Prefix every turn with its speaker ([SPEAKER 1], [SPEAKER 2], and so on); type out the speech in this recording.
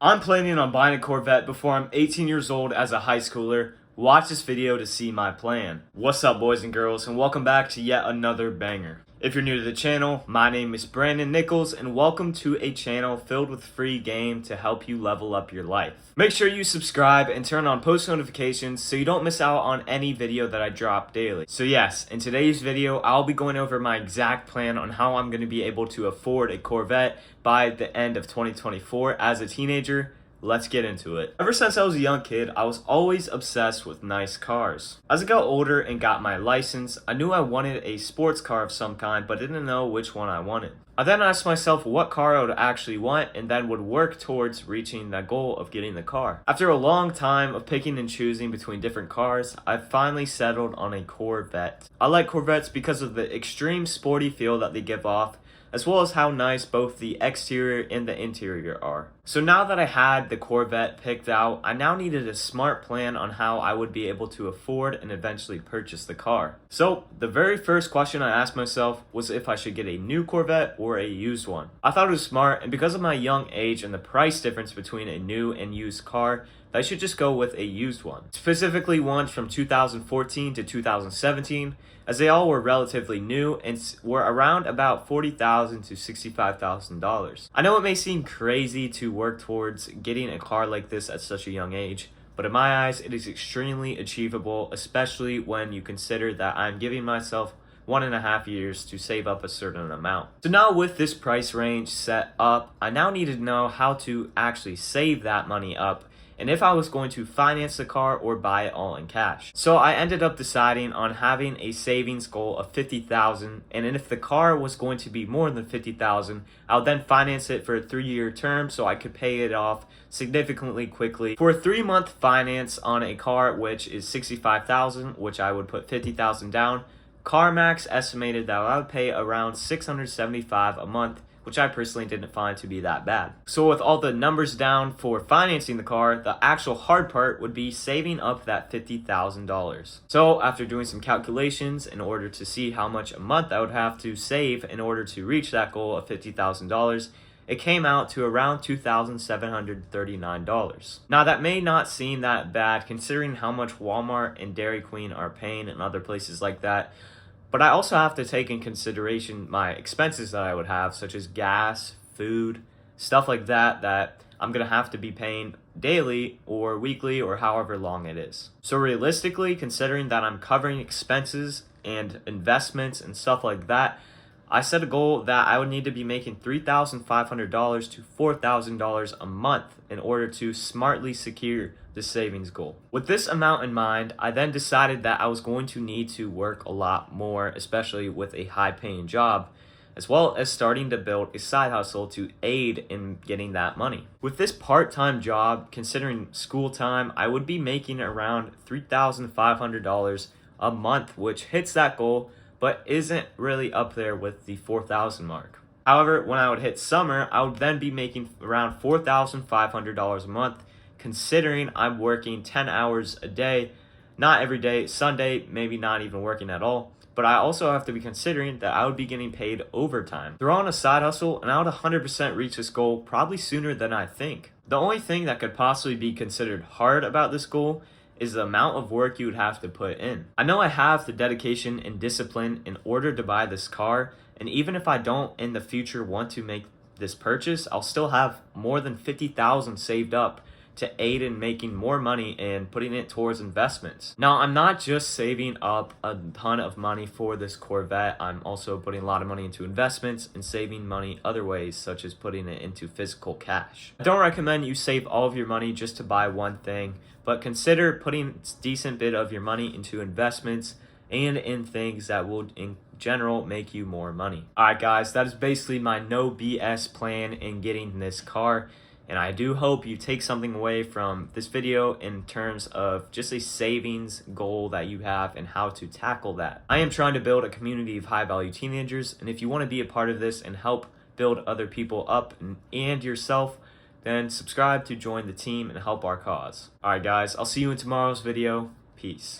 [SPEAKER 1] I'm planning on buying a Corvette before I'm 18 years old as a high schooler. Watch this video to see my plan. What's up, boys and girls, and welcome back to yet another banger. If you're new to the channel, my name is Brandon Nichols, and welcome to a channel filled with free game to help you level up your life. Make sure you subscribe and turn on post notifications so you don't miss out on any video that I drop daily. So yes, in today's video, I'll be going over my exact plan on how I'm going to be able to afford a Corvette by the end of 2024 as a teenager. Let's get into it. Ever since I was a young kid, I was always obsessed with nice cars. As I got older and got my license, I knew I wanted a sports car of some kind, but didn't know which one I wanted. I then asked myself what car I would actually want and then would work towards reaching that goal of getting the car. After a long time of picking and choosing between different cars, I finally settled on a Corvette. I like Corvettes because of the extreme sporty feel that they give off, as well as how nice both the exterior and the interior are. So now that I had the Corvette picked out, I now needed a smart plan on how I would be able to afford and eventually purchase the car. So the very first question I asked myself was if I should get a new Corvette or a used one. I thought it was smart, and because of my young age and the price difference between a new and used car, I should just go with a used one. Specifically ones from 2014 to 2017, as they all were relatively new and were around about $40,000 to $65,000. I know it may seem crazy to work towards getting a car like this at such a young age, but in my eyes it is extremely achievable, especially when you consider that I'm giving myself 1.5 years to save up a certain amount. So now with this price range set up, I now need to know how to actually save that money up, and if I was going to finance the car or buy it all in cash. So I ended up deciding on having a savings goal of $50,000, and if the car was going to be more than $50,000, I'll then finance it for a 3-year term so I could pay it off significantly quickly. For a 3-month finance on a car which is $65,000, which I would put $50,000 down, CarMax estimated that I would pay around $675 a month, which I personally didn't find to be that bad. So with all the numbers down for financing the car, the actual hard part would be saving up that $50,000. So after doing some calculations in order to see how much a month I would have to save in order to reach that goal of $50,000, it came out to around $2,739. Now that may not seem that bad considering how much Walmart and Dairy Queen are paying and other places like that, but I also have to take in consideration my expenses that I would have, such as gas, food, stuff like that, that I'm going to have to be paying daily or weekly or however long it is. So realistically, considering that I'm covering expenses and investments and stuff like that, I set a goal that I would need to be making $3,500 to $4,000 a month in order to smartly secure the savings goal. With this amount in mind, I then decided that I was going to need to work a lot more, especially with a high-paying job, as well as starting to build a side hustle to aid in getting that money. With this part-time job, considering school time, I would be making around $3,500 a month, which hits that goal, but isn't really up there with the 4,000 mark. However, when I would hit summer, I would then be making around $4,500 a month, considering I'm working 10 hours a day, not every day, Sunday, maybe not even working at all. But I also have to be considering that I would be getting paid overtime. Throw on a side hustle and I would 100% reach this goal probably sooner than I think. The only thing that could possibly be considered hard about this goal is the amount of work you would have to put in. I know I have the dedication and discipline in order to buy this car, and even if I don't in the future want to make this purchase, I'll still have more than $50,000 saved up to aid in making more money and putting it towards investments. Now, I'm not just saving up a ton of money for this Corvette, I'm also putting a lot of money into investments and saving money other ways, such as putting it into physical cash. I don't recommend you save all of your money just to buy one thing, but consider putting a decent bit of your money into investments and in things that will in general make you more money. Alright guys, that is basically my no BS plan in getting this car. And I do hope you take something away from this video in terms of just a savings goal that you have and how to tackle that. I am trying to build a community of high-value teenagers, and if you want to be a part of this and help build other people up and yourself, then subscribe to join the team and help our cause. Alright guys, I'll see you in tomorrow's video. Peace.